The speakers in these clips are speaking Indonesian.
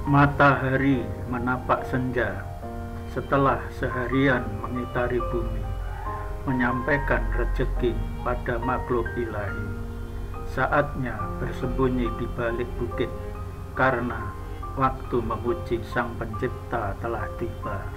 Matahari menapak senja setelah seharian mengitari bumi, menyampaikan rezeki pada makhluk ilahi. Saatnya bersembunyi di balik bukit, karena waktu memuji Sang Pencipta telah tiba.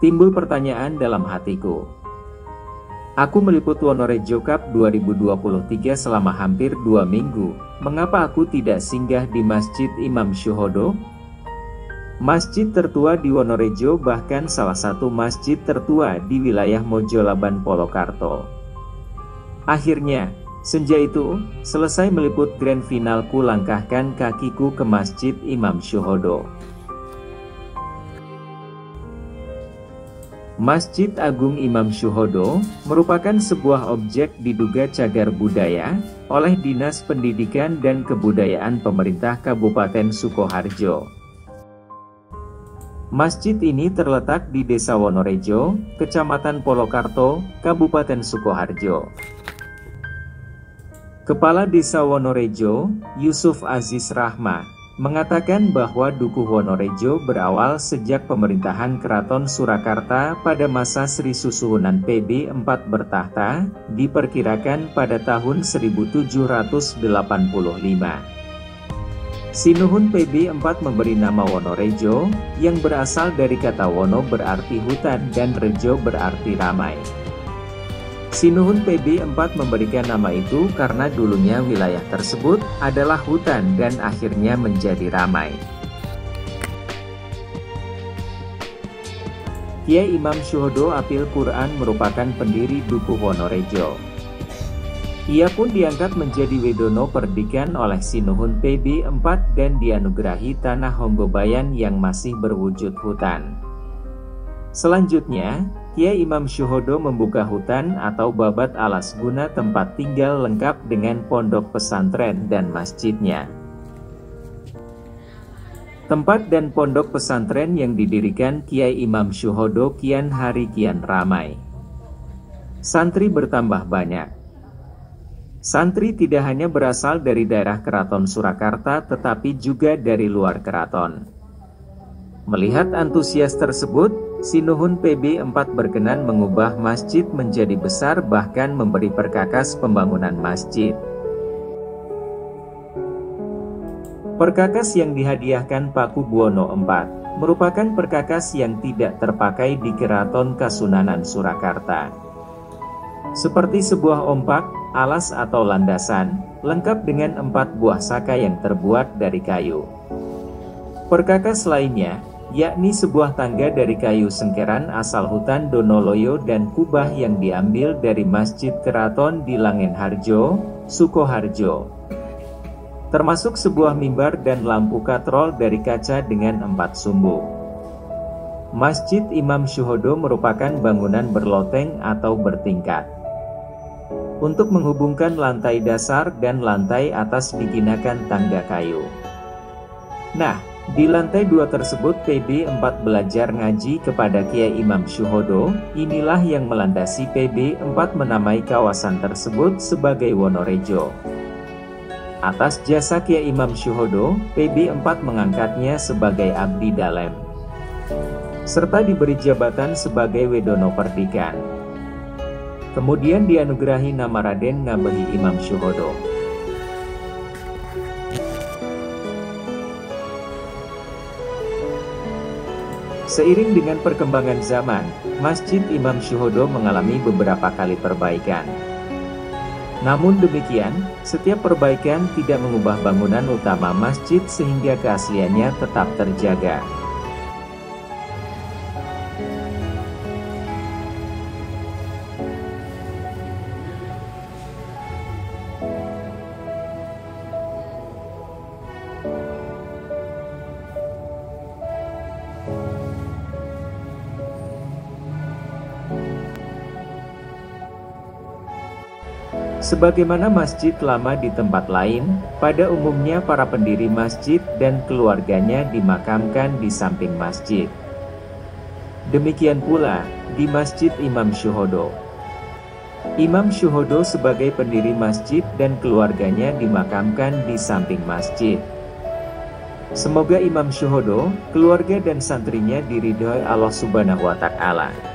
Timbul pertanyaan dalam hatiku. Aku meliput Wonorejo Cup 2023 selama hampir 2 minggu. Mengapa aku tidak singgah di Masjid Imam Syuhodo? Masjid tertua di Wonorejo, bahkan salah satu masjid tertua di wilayah Mojolaban Polokarto. Akhirnya, senja itu, selesai meliput grand final, ku langkahkan kakiku ke Masjid Imam Syuhodo. Masjid Agung Imam Syuhodo merupakan sebuah objek diduga cagar budaya oleh Dinas Pendidikan dan Kebudayaan Pemerintah Kabupaten Sukoharjo. Masjid ini terletak di Desa Wonorejo, Kecamatan Polokarto, Kabupaten Sukoharjo. Kepala Desa Wonorejo, Yusuf Aziz Rahma, mengatakan bahwa Dukuh Wonorejo berawal sejak pemerintahan Keraton Surakarta pada masa Sri Susuhunan PB 4 bertahta, diperkirakan pada tahun 1785. Sinuhun PB 4 memberi nama Wonorejo, yang berasal dari kata Wono berarti hutan dan Rejo berarti ramai. Sinuhun PB 4 memberikan nama itu karena dulunya wilayah tersebut adalah hutan dan akhirnya menjadi ramai. Kiai Imam Syuhodo Apil Quran merupakan pendiri Dukuh Wonorejo. Ia pun diangkat menjadi Wedono Perdikan oleh Sinuhun PB 4 dan dianugerahi tanah Honggobayan yang masih berwujud hutan. Selanjutnya, Kiai Imam Syuhodo membuka hutan atau babat alas guna tempat tinggal lengkap dengan pondok pesantren dan masjidnya. Tempat dan pondok pesantren yang didirikan Kiai Imam Syuhodo kian hari kian ramai. Santri bertambah banyak. Santri tidak hanya berasal dari daerah Keraton Surakarta tetapi juga dari luar keraton. Melihat antusias tersebut, Sinuhun PB 4 berkenan mengubah masjid menjadi besar, bahkan memberi perkakas pembangunan masjid. Perkakas yang dihadiahkan Paku Buwono IV merupakan perkakas yang tidak terpakai di Keraton Kasunanan Surakarta. Seperti sebuah ompak, alas atau landasan, lengkap dengan 4 buah saka yang terbuat dari kayu. Perkakas lainnya, yakni sebuah tangga dari kayu sengkeran asal hutan Donoloyo dan kubah yang diambil dari Masjid Keraton di Langenharjo, Sukoharjo. Termasuk sebuah mimbar dan lampu katrol dari kaca dengan 4 sumbu. Masjid Imam Syuhodo merupakan bangunan berloteng atau bertingkat. Untuk menghubungkan lantai dasar dan lantai atas digunakan tangga kayu. Nah, di lantai 2 tersebut PB 4 belajar ngaji kepada Kiai Imam Syuhodo. Inilah yang melandasi PB 4 menamai kawasan tersebut sebagai Wonorejo. Atas jasa Kiai Imam Syuhodo, PB 4 mengangkatnya sebagai Abdi Dalem, serta diberi jabatan sebagai Wedono Perdikan. Kemudian dianugerahi nama Raden Ngabehi Imam Syuhodo. Seiring dengan perkembangan zaman, Masjid Imam Syuhodo mengalami beberapa kali perbaikan. Namun demikian, setiap perbaikan tidak mengubah bangunan utama masjid sehingga keasliannya tetap terjaga. Sebagaimana masjid lama di tempat lain, pada umumnya para pendiri masjid dan keluarganya dimakamkan di samping masjid. Demikian pula, di Masjid Imam Syuhodo. Imam Syuhodo sebagai pendiri masjid dan keluarganya dimakamkan di samping masjid. Semoga Imam Syuhodo, keluarga dan santrinya diridhoi Allah Subhanahu wa Ta'ala.